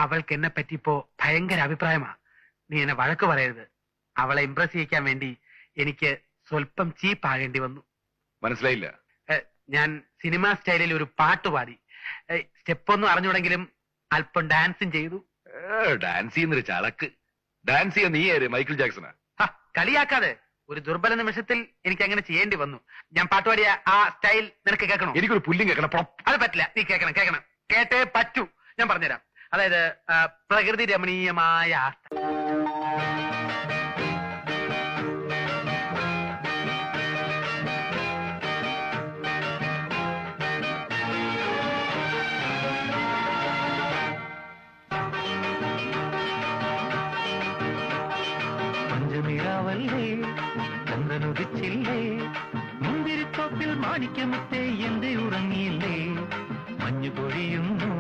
അവൾക്ക് എന്നെ പറ്റി ഇപ്പോ ഭയങ്കര അഭിപ്രായമാ. നീ എന്നെ വഴക്ക് പറയരുത്. അവളെ ഇംപ്രസ് ചെയ്യിക്കാൻ വേണ്ടി എനിക്ക് സ്വല്പം ചീപ്പ് ആകേണ്ടി വന്നു. മനസ്സിലായില്ല. ഞാൻ സിനിമ സ്റ്റൈലിൽ ഒരു പാട്ട് പാടി. സ്റ്റെപ്പൊന്നും അറിഞ്ഞുകൂടെങ്കിലും അല്പം ഡാൻസും ചെയ്തു. ഡാൻസ് ചെയ്യുന്നൊരു ചളക്ക്. ഡാൻസ് ചെയ്യാൻ നീ ആര്? മൈക്കിൾ ജാക്സനാ? കളിയാക്കാതെ. ഒരു ദുർബല നിമിഷത്തിൽ എനിക്ക് അങ്ങനെ ചെയ്യേണ്ടി വന്നു. ഞാൻ പാട്ടുപാടിയ ആ സ്റ്റൈൽ നിനക്ക് കേൾക്കണോ? എനിക്കൊരു പുല്ലും കേൾക്കണം. അത് പറ്റില്ല. നീ കേൾക്കണം, കേൾക്കണം, കേട്ടേ പറ്റൂ. ഞാൻ പറഞ്ഞുതരാം. അതായത് പ്രകൃതി രമണീയമായ പഞ്ചനിലാവല്ലേ ചന്ദ്രനുദിച്ചില്ലേ, മുന്തിരിത്തോപ്പിൽ മാണിക്യമുത്തേ എന്തേ ഉറങ്ങിയില്ലേ, മഞ്ഞു പൊഴിയുന്നു